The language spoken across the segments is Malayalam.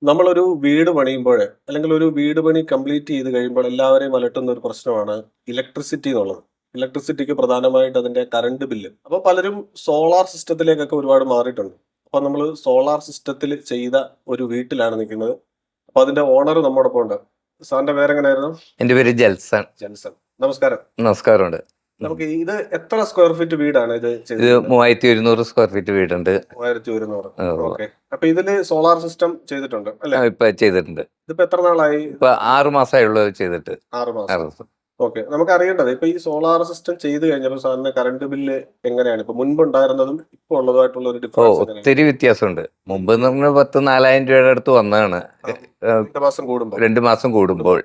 നമ്മളൊരു വീട് പണിയുമ്പോൾ അല്ലെങ്കിൽ ഒരു വീട് പണി കംപ്ലീറ്റ് ചെയ്ത് കഴിയുമ്പോൾ എല്ലാവരെയും അലട്ടുന്ന ഒരു പ്രശ്നമാണ് ഇലക്ട്രിസിറ്റി എന്നുള്ളത്. ഇലക്ട്രിസിറ്റിക്ക് പ്രധാനമായിട്ട് അതിന്റെ കറണ്ട് ബില്ല്. അപ്പോൾ പലരും സോളാർ സിസ്റ്റത്തിലേക്കൊക്കെ ഒരുപാട് മാറിയിട്ടുണ്ട്. അപ്പോൾ നമ്മൾ സോളാർ സിസ്റ്റത്തിൽ ചെയ്ത ഒരു വീട്ടിലാണ് നിൽക്കുന്നത്. അപ്പോൾ അതിന്റെ ഓണർ നമ്മോടൊപ്പം ഉണ്ട്. സാറിന്റെ പേരെങ്ങനെയായിരുന്നു? എന്റെ പേര് ജൽസൺ. ജെൻസൺ. നമസ്കാരം. നമസ്കാരമുണ്ട്. നമുക്ക് ഇത് എത്ര സ്ക്വയർ ഫീറ്റ് വീടാണ് ഇത് ഇത് ചെയ്തത്? 3100 സ്ക്വയർ ഫീറ്റ് വീടുണ്ട്. 3100. ഓ, ഓക്കെ. അപ്പൊ ഇതില് സോളാർ സിസ്റ്റം ചെയ്തിട്ടുണ്ട് അല്ലെ? ഇപ്പൊ ചെയ്തിട്ടുണ്ട്. ഇതിപ്പോ എത്ര നാളായി? ഇപ്പൊ 6 മാസമായുള്ളൂ ചെയ്തിട്ട്. 6 മാസം. 6 മാസം. ഓക്കെ. നമുക്ക് അറിയേണ്ടത് ഇപ്പൊ ഈ സോളാർ സിസ്റ്റം ചെയ്ത് കഴിഞ്ഞപ്പോൾ സാറിന് കറണ്ട് ബില്ല് എങ്ങനെയാണ് ഇപ്പൊ മുൻപ് ഉണ്ടായിരുന്നതും ഇപ്പൊ ഉള്ളതുമായിട്ടുള്ള ഒരു ഡിഫറൻസ് എങ്ങനെയാണ്? ഒത്തിരി വ്യത്യാസമുണ്ട്. മുമ്പ് നമ്മൾ 10,000-4,000 രൂപയുടെ അടുത്ത് വന്നതാണ് 2 മാസം കൂടുമ്പോൾ. 2 മാസം കൂടുമ്പോൾ.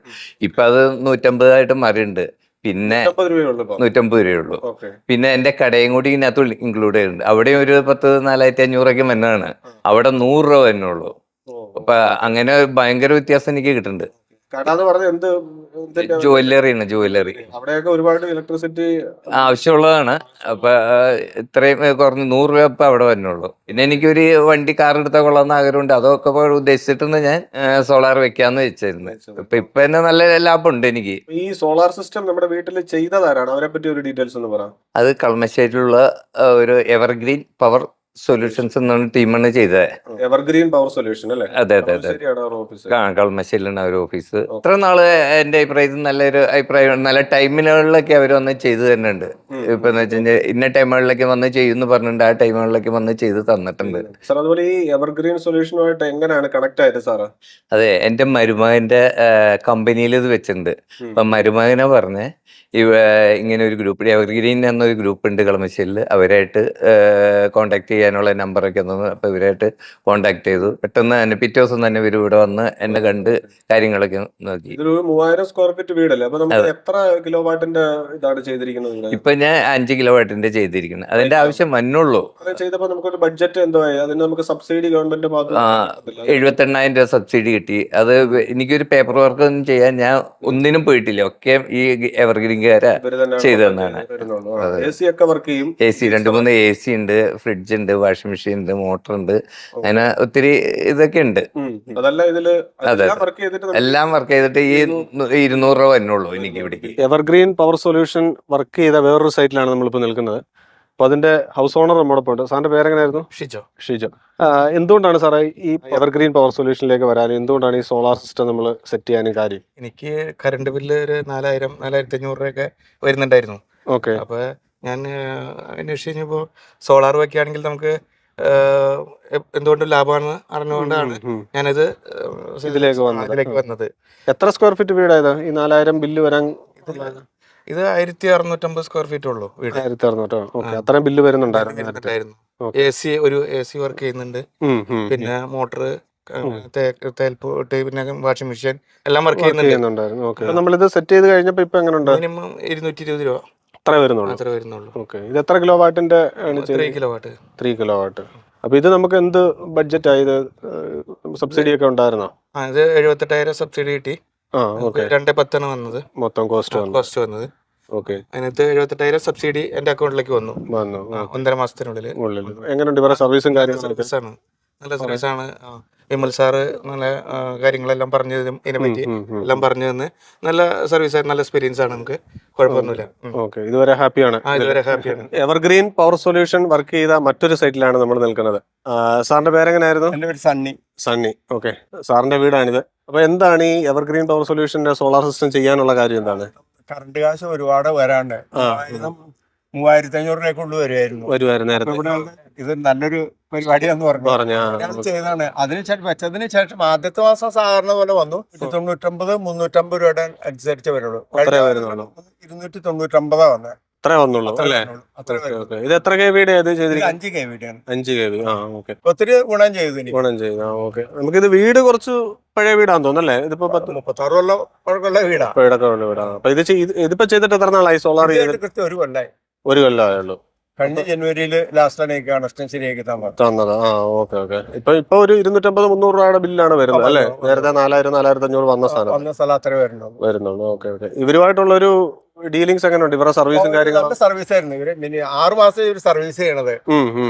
ഇപ്പൊ അത് 150 ആയിട്ട് മാറിയിട്ടുണ്ട്. പിന്നെ 50 രൂപയുള്ളൂ ഇപ്പൊ. 150 രൂപയുള്ളൂ. ഓക്കെ. പിന്നെ എന്റെ കടയും കൂടി ഇതിനകത്ത് ഇൻക്ലൂഡ് ചെയ്തിട്ടുണ്ട്. അവിടെയും ഒരു 10,4,500 വന്നാണ്. അവിടെ 100 രൂപ തന്നെയുള്ളൂ. അപ്പൊ അങ്ങനെ ഭയങ്കര വ്യത്യാസം എനിക്ക് കിട്ടുന്നുണ്ട്. കട എന്ന് പറഞ്ഞ എന്ത് ജുവല്ലറിയാണ്. ജുവല്ലറി അവിടെയൊക്കെ ഒരുപാട് ഇലക്ട്രിസിറ്റി ആവശ്യമുള്ളതാണ്. അപ്പൊ ഇത്രയും കുറഞ്ഞ് 100 രൂപ ഇപ്പൊ അവിടെ വരുന്നുള്ളൂ. പിന്നെ എനിക്കൊരു വണ്ടി കാർ എടുത്താൽ കൊള്ളാമെന്ന് ആഗ്രഹമുണ്ട്. അതൊക്കെ ഉദ്ദേശിച്ചിട്ടാണ് ഞാൻ സോളാർ വെക്കാന്ന് വെച്ചിരുന്നത്. ഇപ്പൊ തന്നെ നല്ല ലാഭമുണ്ട് എനിക്ക്. ഈ സോളാർ സിസ്റ്റം നമ്മുടെ വീട്ടിൽ ചെയ്തതാരാണ്? അവരെ പറ്റി ഒരു ഡീറ്റെയിൽസ് ഒന്ന് പറയാം. അത് കളമശ്ശേരിയിലുള്ള ഒരു എവർഗ്രീൻ പവർ സൊല്യൂഷൻസ് എന്നാണ് ടീമാണ് ചെയ്തത്. എവർഗ്രീൻ പവർ സൊല്യൂഷൻ അല്ലേ? അതെ അതെ അതെ. ശരിയാണ് അവർ ഓഫീസ്. കളമശ്ശേരിയിലാണ് അവർ ഓഫീസ്. ഇത്ര നാള് എന്റെ അഭിപ്രായത്തിൽ നല്ലൊരു അഭിപ്രായം. നല്ല ടൈമിനുകളിലൊക്കെ അവർ വന്ന് ചെയ്തു തരുന്നുണ്ട്. ഇപ്പൊ എന്ന് വെച്ചാൽ ഇന്ന ടൈമുകളിലൊക്കെ വന്ന് ചെയ്യുന്നു പറഞ്ഞിട്ടുണ്ട്. ആ ടൈമുകളിലൊക്കെ വന്ന് ചെയ്ത് തന്നിട്ടുണ്ട്. സാർ അതുപോലെ ഈ എവർഗ്രീൻ സൊല്യൂഷനുമായിട്ട് എങ്ങനെയാണ് കണക്ട് ആയത് സാറ്? അതെ, എന്റെ മരുമകന്റെ കമ്പനിയിൽ ഇത് വെച്ചിട്ടുണ്ട്. അപ്പൊ മരുമകനെ പറഞ്ഞ് ഇങ്ങനെ ഒരു ഗ്രൂപ്പ് എവർഗ്രീൻ എന്നൊരു ഗ്രൂപ്പ് ഉണ്ട് കളമശ്ശേരിയിൽ. അവരായിട്ട് കോണ്ടാക്ട് ചെയ്യാനുള്ള നമ്പറൊക്കെ തന്നു. അപ്പൊ ഇവരായിട്ട് കോണ്ടാക്ട് ചെയ്തു. പെട്ടെന്ന് തന്നെ പിറ്റേ ദിവസം തന്നെ ഇവർ ഇവിടെ വന്ന് എന്നെ കണ്ട് കാര്യങ്ങളൊക്കെ നോക്കി. ഇതൊരു 3000 സ്ക്വയർ ഫീറ്റ് വീടല്ലേ? അപ്പൊ നമുക്ക് എത്ര കിലോ വാട്ടിന്റെ ഇതാണ് ചെയ്തിരിക്കുന്നത്? ഇപ്പൊ ഞാൻ 5 കിലോ വാട്ടിന്റെ ചെയ്തിരിക്കുന്നത്. അതിന്റെ ആവശ്യം വന്നുള്ളൂ. അത് ചെയ്തപ്പോ നമുക്കൊരു ബഡ്ജറ്റ് എന്തോ ആയി? അതിന് നമുക്ക് സബ്സിഡി ഗവൺമെന്റ് 78,000 രൂപ സബ്സിഡി കിട്ടി. അത് എനിക്കൊരു പേപ്പർ വർക്ക് ഒന്നും ചെയ്യാൻ ഞാൻ ഒന്നിനും പോയിട്ടില്ല. ഒക്കെ ഈ എവർഗ്രീൻകാരാ ചെയ്തു തന്നാണ്. AC ഒക്കെ വർക്ക് ചെയ്യും. AC 2-3 AC ഉണ്ട്, ഫ്രിഡ്ജ് ഉണ്ട്, വാഷിംഗ് മെഷീൻ ഉണ്ട്, മോട്ടർ ഉണ്ട്. അങ്ങനെ ഒത്തിരി ഇതൊക്കെ ഉണ്ട്. എല്ലാം വർക്ക് ചെയ്തിട്ട് ഈ 200 രൂപ വരുന്നുള്ളൂ എനിക്ക് ഇവിടേക്ക്. എവർഗ്രീൻ പവർ സൊല്യൂഷൻ വർക്ക് ചെയ്ത വേറൊരു സൈറ്റിലാണ് നമ്മളിപ്പോൾ നിൽക്കുന്നത്. അപ്പൊ അതിന്റെ ഹൗസ് ഓണർ നമ്മോടൊപ്പം ഉണ്ട്. സാറിന്റെ പേരെങ്ങനെയായിരുന്നു? ഷിജോ. എന്തുകൊണ്ടാണ് സാറേ ഈ എവർഗ്രീൻ പവർ സൊല്യൂഷനിലേക്ക് വരാനും എന്തുകൊണ്ടാണ് ഈ സോളാർ സിസ്റ്റം നമ്മൾ സെറ്റ് ചെയ്യാനും കാര്യം? എനിക്ക് കറണ്ട് ബില്ല് ഒരു 4,000-4,500 രൂപയൊക്കെ വരുന്നുണ്ടായിരുന്നു. ഓക്കെ. അപ്പോൾ ഞാൻ അന്വേഷിച്ച് കഴിഞ്ഞപ്പോൾ സോളാർ വയ്ക്കുകയാണെങ്കിൽ നമുക്ക് എന്തുകൊണ്ടും ലാഭമാണെന്ന് അറിഞ്ഞുകൊണ്ടാണ് ഞാനത് ഇതിലേക്ക് വന്നത്. എത്ര സ്ക്വയർ ഫീറ്റ് വീടായത് ഈ 4000 ബില്ല് വരാൻ? ഇത് 1,650 സ്ക്വയർ ഫീറ്റ് ഉള്ളൂ വീട്. 1,600. ഓക്കെ. അത്രയും ബില്ല് വരുന്നുണ്ടായിരുന്നു. AC വർക്ക് ചെയ്യുന്നുണ്ട്. പിന്നെ മോട്ടർ, തേൽപ്പൊട്ട്, പിന്നെ വാഷിംഗ് മെഷീൻ എല്ലാം വർക്ക് ചെയ്യുന്നുണ്ടായിരുന്നു. ഓക്കെ. നമ്മളിത് സെറ്റ് ചെയ്ത് കഴിഞ്ഞപ്പോൾ ഇപ്പൊ എങ്ങനെയുണ്ട്? മിനിമം 220 രൂപ അത്രേ വരുന്നുള്ളൂ. ഓക്കെ. ഇത് എത്ര കിലോ വാട്ടിന്റെ ആണ്? 3 കിലോ വാട്ട്. 3 kilo watt. അപ്പൊ ഇത് നമുക്ക് എന്ത് ബഡ്ജറ്റ് ആയത്? സബ്സിഡി ഒക്കെ ഉണ്ടായിരുന്നോ? ഇത് 78,000 സബ്സിഡി കിട്ടി. 210 വന്നത് മൊത്തം കോസ്റ്റ് വന്നത്. ഓക്കെ. അതിനകത്ത് 78,000 സബ്സിഡി എന്റെ അക്കൗണ്ടിലേക്ക് വന്നു 1.5 മാസത്തിനുള്ളിൽ. എങ്ങനെയുണ്ട് ഇവരുടെ സർവീസും കാര്യങ്ങളും? നല്ല സർവീസാണ്. വിമൽ സാറ് നല്ല കാര്യങ്ങളെല്ലാം പറഞ്ഞു തരും. ഇതിനെപ്പറ്റി എല്ലാം പറഞ്ഞു തന്ന് നല്ല സർവീസ്, നല്ല എക്സ്പീരിയൻസ് ആണ്. നമുക്ക് കുഴപ്പമൊന്നുമില്ല. ഓക്കെ. ഇതുവരെ ഹാപ്പിയാണ്? ഇതുവരെ ഹാപ്പിയാണ്. എവർഗ്രീൻ പവർ സൊല്യൂഷൻ വർക്ക് ചെയ്ത മറ്റൊരു സൈറ്റിലാണ് നമ്മൾ നിൽക്കുന്നത്. സാറിന്റെ പേരെങ്ങനെയായിരുന്നു? എന്റെ പേര് സണ്ണി. ഓക്കെ. സാറിന്റെ വീടാണിത്. അപ്പൊ എന്താണ് ഈ എവർഗ്രീൻ പവർ സൊല്യൂഷന്റെ സോളാർ സിസ്റ്റം ചെയ്യാനുള്ള കാര്യം എന്താണ്? കറണ്ട് കാശ് ഒരുപാട് വരാണ്ട് 3,500 രൂപയ്ക്കുള്ളൂ വരുമായിരുന്നു നേരത്തെ. ഇത് നല്ലൊരു പരിപാടിയാന്ന് പറഞ്ഞു ചെയ്താണ്. വെച്ചതിന് ശേഷം ആദ്യത്തെ മാസം സാധാരണ പോലെ വന്നു. 299-350 രൂപയുടെ അനുസരിച്ച് വരുള്ളൂ. 299 വന്നത്. അത്രേ വന്നുള്ളൂ അല്ലേ? ഇത് എത്ര kV 5 kV 5 kV. ഒത്തിരി ഗുണം ചെയ്തു. ഓക്കെ. നമുക്കിത് വീട് കുറച്ച് പഴയ വീടാന്ന് തോന്നുന്നല്ലേ? ഇതിപ്പോ 36 കൊല്ലം പഴക്കമുള്ള വീടാ. അപ്പൊ ഇതിപ്പോ ചെയ്തിട്ട് എത്ര നാളായി? സോളാർ ചെയ്തിട്ട് 1 കൊല്ലമായുള്ളൂ. കഴിഞ്ഞ ജനുവരിയില് ലാസ്റ്റാണ് കണക്ഷൻ ശരിയാക്കി തന്നത്. ഓക്കെ. ഇപ്പൊ ഒരു 250-300 രൂപയുടെ ബില്ലാണ് വരുന്നത് അല്ലേ? നേരത്തെ 4,000-4,500 വന്ന സ്ഥലം അത്രേ വരുന്നുള്ളൂ. ഓക്കെ. ഇവരുമായിട്ടുള്ളൊരു ഡീലിങ്സ് എങ്ങനെയുണ്ട് ഇവരുടെ സർവീസും കാര്യങ്ങളും? സർവീസ് ആയിരുന്നു ഇവര് 6 മാസം ഇവര് സർവീസ് ചെയ്യണത്.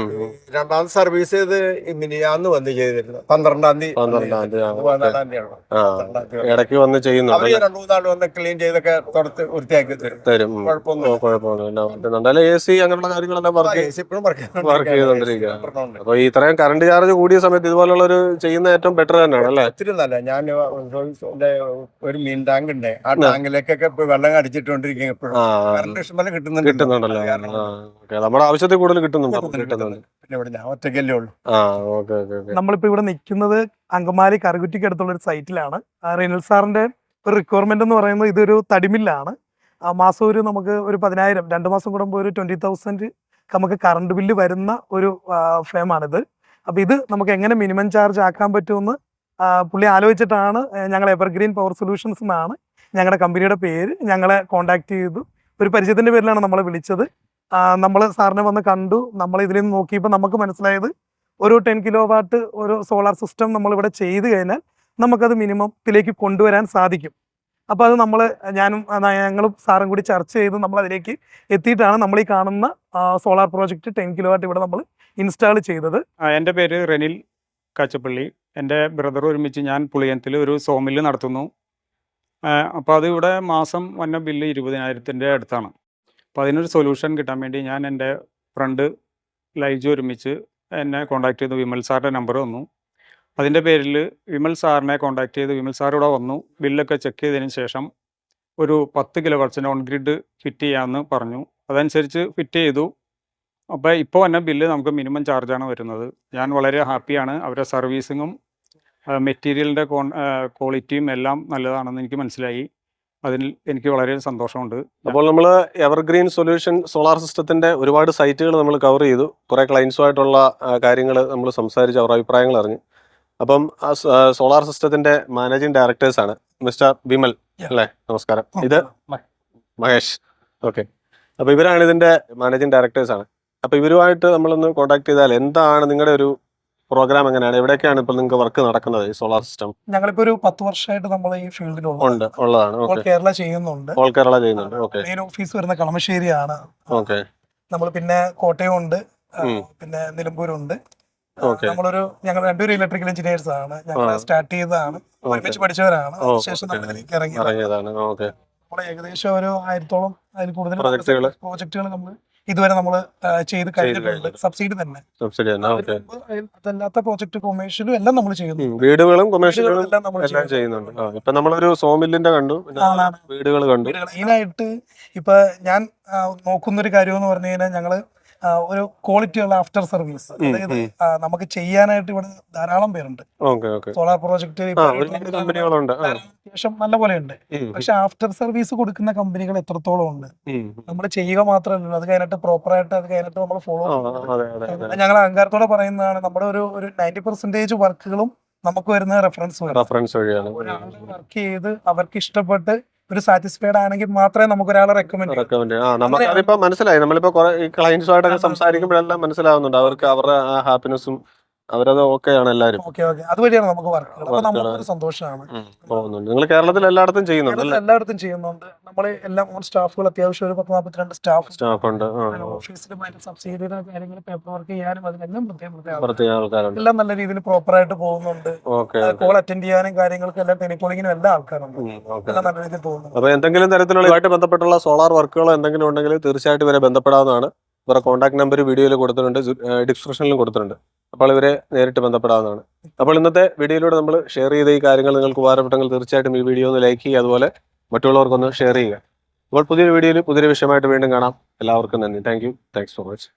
രണ്ടാമത്തെ സർവീസ് ചെയ്ത് മിനിയാന്ന് വന്ന് ചെയ്തിരുന്നു. 12-ാം തീയതി 14-ാം തീയതിയാണ് ഇടയ്ക്ക് വന്ന് ചെയ്യുന്നുണ്ട്. അവര് 2-3 നാൾ വന്ന് ക്ലീൻ ചെയ്തൊക്കെ തുടച്ച് വൃത്തിയാക്കി തരും. കുഴപ്പമൊന്നുമില്ല. എന്തായാലും AC അങ്ങനെയുള്ള കാര്യങ്ങളെല്ലാം ഇപ്പോഴും വർക്ക് ചെയ്തോണ്ടിരിക്കുക. അപ്പൊ ഈ ഇത്രയും കറണ്ട് ചാർജ് കൂടിയ സമയത്ത് ഇതുപോലുള്ള ഒരു ചെയ്യുന്ന ഏറ്റവും ബെറ്റർ തന്നെയാണ് അല്ലേ? ഒത്തിരി നല്ല. ഞാൻ ഒരു മീൻ ടാങ്ക് ഉണ്ട്, ആ ടാങ്കിലേക്കൊക്കെ ഇപ്പൊ വെള്ളം അടിച്ചിട്ടോണ്ടിരിക്കും. എപ്പോഴും കറണ്ട് ഇഷ്ടംപോലെ കിട്ടുന്നുണ്ടല്ലോ. നമ്മുടെ ആവശ്യത്തിൽ കൂടുതൽ കിട്ടുന്നുണ്ട്. പിന്നെ ഇവിടെ ഞാൻ ഒറ്റയ്ക്കല്ലേ ഉള്ളൂ. നമ്മളിപ്പോ ഇവിടെ നിൽക്കുന്നത് അങ്കമാലി കറുകുറ്റിക്ക് അടുത്തുള്ള ഒരു സൈറ്റിലാണ്. റിനൽ സാറിന്റെ ഒരു റിക്വയർമെന്റ് എന്ന് പറയുന്നത് ഇതൊരു തടിമില്ലാണ്. മാസം നമുക്ക് ഒരു 10,000, 2 മാസം കൂടുമ്പോൾ ഒരു 20,000 നമുക്ക് കറണ്ട് ബില്ല് വരുന്ന ഒരു ഫേമാണിത്. അപ്പൊ ഇത് നമുക്ക് എങ്ങനെ മിനിമം ചാർജ് ആക്കാൻ പറ്റുമെന്ന് പുള്ളി ആലോചിച്ചിട്ടാണ് ഞങ്ങൾ എവർഗ്രീൻ പവർ സൊല്യൂഷൻസ് എന്നാണ് ഞങ്ങളുടെ കമ്പനിയുടെ പേര്. ഞങ്ങളെ കോണ്ടാക്ട് ചെയ്തു. ഒരു പരിചയത്തിന്റെ പേരിലാണ് നമ്മളെ വിളിച്ചത്. നമ്മൾ സാറിനെ വന്ന് കണ്ടു. നമ്മൾ ഇതിൽ നിന്ന് നോക്കിയപ്പോൾ നമുക്ക് മനസ്സിലായത് ഒരു 10 കിലോവാട്ട് ഒരു സോളാർ സിസ്റ്റം നമ്മളിവിടെ ചെയ്ത് കഴിഞ്ഞാൽ നമുക്കത് മിനിമത്തിലേക്ക് കൊണ്ടുവരാൻ സാധിക്കും. അപ്പോൾ അത് ഞങ്ങളും സാറും കൂടി ചർച്ച ചെയ്ത് നമ്മൾ അതിലേക്ക് എത്തിയിട്ടാണ് നമ്മൾ ഈ കാണുന്ന സോളാർ പ്രോജക്റ്റ് 10 കിലോവാട്ട് ഇവിടെ നമ്മൾ ഇൻസ്റ്റാൾ ചെയ്തത്. എൻ്റെ പേര് റെനിൽ കാച്ചപ്പള്ളി. എൻ്റെ ബ്രദർ ഒരുമിച്ച് ഞാൻ പുളിയത്തിൽ ഒരു സോമില്ല് നടത്തുന്നു. അപ്പോൾ അത് ഇവിടെ മാസം വന്ന ബില്ല് 20,000-ൻ്റെ അടുത്താണ്. അപ്പോൾ അതിനൊരു സൊല്യൂഷൻ കിട്ടാൻ വേണ്ടി ഞാൻ എൻ്റെ ഫ്രണ്ട് ലൈജു ഒരുമിച്ച് എന്നെ കോൺടാക്ട് ചെയ്തു. വിമൽ സാറിൻ്റെ നമ്പർ വന്നു. അതിൻ്റെ പേരിൽ വിമൽ സാറിനെ കോൺടാക്ട് ചെയ്ത് വിമൽ സാർ ഇവിടെ വന്നു. ബില്ലൊക്കെ ചെക്ക് ചെയ്തതിന് ശേഷം ഒരു 10 കിലോവാട്ട്സിൻ്റെ ഓൺ ഗ്രിഡ് ഫിറ്റ് ചെയ്യാമെന്ന് പറഞ്ഞു. അതനുസരിച്ച് ഫിറ്റ് ചെയ്തു. അപ്പോൾ ഇപ്പോൾ വന്ന ബില്ല് നമുക്ക് മിനിമം ചാർജാണ് വരുന്നത്. ഞാൻ വളരെ ഹാപ്പിയാണ്. അവരുടെ സർവീസിങ്ങും മെറ്റീരിയലിൻ്റെ ക്വാളിറ്റിയും എല്ലാം നല്ലതാണെന്ന് എനിക്ക് മനസ്സിലായി. അതിൽ എനിക്ക് വളരെ സന്തോഷമുണ്ട്. അപ്പോൾ നമ്മൾ എവർഗ്രീൻ സൊല്യൂഷൻ സോളാർ സിസ്റ്റത്തിന്റെ ഒരുപാട് സൈറ്റുകൾ നമ്മൾ കവർ ചെയ്തു. കുറെ ക്ലയൻസുമായിട്ടുള്ള കാര്യങ്ങൾ നമ്മൾ സംസാരിച്ച് അവരുടെ അഭിപ്രായങ്ങൾ അറിഞ്ഞു. അപ്പം സോളാർ സിസ്റ്റത്തിന്റെ മാനേജിംഗ് ഡയറക്ടേഴ്സ് ആണ് മിസ്റ്റർ വിമൽ അല്ലേ? നമസ്കാരം. ഇത് മഹേഷ്. ഓക്കെ. അപ്പൊ ഇവരാണ് ഇതിന്റെ മാനേജിംഗ് ഡയറക്ടേഴ്സ് ആണ്. അപ്പൊ ഇവരുമായിട്ട് നമ്മളൊന്ന് കോൺടാക്ട് ചെയ്താൽ എന്താണ് നിങ്ങളുടെ ഒരു പ്രോഗ്രാം, എങ്ങനെയാണ്, എവിടെയൊക്കെയാണ് ഇപ്പോൾ നിങ്ങൾക്ക് വർക്ക് നടക്കുന്നത് ഈ സോളാർ സിസ്റ്റം? ഞങ്ങളിപ്പോ ഒരു 10 വർഷമായിട്ട് നമ്മൾ ഈ ഫീൽഡിലുണ്ട്. ഉള്ളതാണ്. ഓൾ കേരള ചെയ്യുന്നുണ്ട്. ഓൾ കേരള ചെയ്യുന്നുണ്ട്. ഓക്കെ. മെയിൻ ഓഫീസ് വരുന്ന കളമശ്ശേരിയാണ്. ഓക്കെ. നമ്മൾ പിന്നെ കോട്ടയം ഉണ്ട്, പിന്നെ നിലമ്പൂരുണ്ട്. ഞങ്ങൾ രണ്ടുപേരും ഇലക്ട്രിക്കൽ എഞ്ചിനീയേഴ്സ് ആണ്. ഞങ്ങൾ സ്റ്റാർട്ട് ചെയ്തതാണ്, ഒരുമിച്ച് പഠിച്ചവരാണ്. ശേഷം നമ്മളിലേക്ക് ഇറങ്ങിയതാണ്. നമ്മൾ ഏകദേശം ഒരു 1000-ഓളം അതിൽ കൂടുതൽ പ്രോജക്റ്റുകൾ നമ്മൾ ഇതുവരെ നമ്മൾ ചെയ്ത് കഴിഞ്ഞിട്ടുണ്ട്. സബ്സിഡി തന്നെ. അതല്ലാത്ത പ്രോജക്ട് കൊമേഴ്ഷ്യലും എല്ലാം നമ്മൾ ചെയ്യുന്നു. വീടുകളും കൊമേഴ്ഷ്യലും എല്ലാം ചെയ്യുന്നുണ്ട്. ഇപ്പൊ നമ്മളൊരു സോമില്ലിന്റെ കണ്ടു, വീടുകൾ കണ്ടു. മെയിനായിട്ട് ഇപ്പൊ ഞാൻ നോക്കുന്നൊരു കാര്യം എന്ന് പറഞ്ഞു കഴിഞ്ഞാൽ ഞങ്ങള് ഒരു ക്വാളിറ്റിയുള്ള ആഫ്റ്റർ സർവീസ്, അതായത് നമുക്ക് ചെയ്യാനായിട്ട് ഇവിടെ ധാരാളം പേരുണ്ട്. സോളാർ പ്രോജക്റ്റ് അത്യാവശ്യം നല്ല പോലെ ഉണ്ട്. പക്ഷെ ആഫ്റ്റർ സർവീസ് കൊടുക്കുന്ന കമ്പനികൾ എത്രത്തോളം ഉണ്ട്? നമ്മൾ ചെയ്യുക മാത്രമല്ല, അത് കഴിഞ്ഞിട്ട് പ്രോപ്പറായിട്ട് അത് കഴിഞ്ഞിട്ട് നമ്മൾ ഫോളോ. ഞങ്ങൾ അഹങ്കാരത്തോടെ പറയുന്നതാണ്, നമ്മുടെ ഒരു 90% വർക്കുകളും നമുക്ക് വരുന്ന റെഫറൻസ് വഴിയാണ്. വർക്ക് ചെയ്ത് അവർക്ക് ഇഷ്ടപ്പെട്ട് ഒരു സാറ്റിസ്ഫൈഡ് ആണെങ്കിൽ മാത്രമേ നമുക്ക് ഒരാളെ റെക്കമെൻഡ്. നമുക്കതിപ്പോ മനസ്സിലായി. നമ്മളിപ്പോ ക്ലയൻസുമായിട്ടൊക്കെ സംസാരിക്കുമ്പോഴെല്ലാം മനസ്സിലാവുന്നുണ്ട് അവർക്ക് അവരുടെ ഹാപ്പിനെസ്സും അവരത് ഓക്കെയാണ് എല്ലാവരും. അതുവഴിയാണ് നമുക്ക് വർക്കുകൾ. അപ്പൊ നമുക്കൊരു സന്തോഷമാണ്. നിങ്ങൾ കേരളത്തിൽ എല്ലായിടത്തും ചെയ്യുന്നുണ്ട്? എല്ലായിടത്തും ചെയ്യുന്നുണ്ട്. നമ്മള് എല്ലാം സ്റ്റാഫുകൾ അത്യാവശ്യം ഒരു 10-42 സ്റ്റാഫ് ഉണ്ട്. ഓഫീസിൽ സബ്സിഡിയുടെ കാര്യങ്ങൾ പേപ്പർ വർക്ക് ചെയ്യാനും അതിനെല്ലാം പ്രത്യേക ആൾക്കാരുണ്ട്. എല്ലാം നല്ല രീതിയിൽ പ്രോപ്പറായിട്ട് പോകുന്നുണ്ട്. കോൾ അറ്റൻഡ് ചെയ്യാനും കാര്യങ്ങൾക്കും എല്ലാം ടെലികോളിങ്ങിനും എല്ലാ ആൾക്കാരുണ്ട്. എല്ലാം നല്ല രീതിയിൽ പോകുന്നുണ്ട്. അപ്പൊ എന്തെങ്കിലും തരത്തിലുള്ള ബന്ധപ്പെട്ടുള്ള സോളാർ വർക്കുകളോ എന്തെങ്കിലും ഉണ്ടെങ്കിൽ തീർച്ചയായിട്ടും ഇവരെ ബന്ധപ്പെടാവുന്നതാണ്. ഇവരുടെ കോൺടാക്ട് നമ്പർ വീഡിയോയിൽ കൊടുത്തിട്ടുണ്ട്, ഡിസ്ക്രിപ്ഷനിലും കൊടുത്തിട്ടുണ്ട്. അപ്പോൾ ഇവരെ നേരിട്ട് ബന്ധപ്പെടാവുന്നതാണ്. അപ്പോൾ ഇന്നത്തെ വീഡിയോയിലൂടെ നമ്മൾ ഷെയർ ചെയ്ത ഈ കാര്യങ്ങൾ നിങ്ങൾക്ക് ഉപകാരപ്പെട്ടെങ്കിൽ തീർച്ചയായിട്ടും ഈ വീഡിയോ ഒന്ന് ലൈക്ക് ചെയ്യുക, അതുപോലെ മറ്റുള്ളവർക്കൊന്ന് ഷെയർ ചെയ്യുക. അപ്പോൾ പുതിയൊരു വീഡിയോയിൽ പുതിയൊരു വിഷയമായിട്ട് വീണ്ടും കാണാം. എല്ലാവർക്കും നന്ദി. Thank you. Thanks for watching.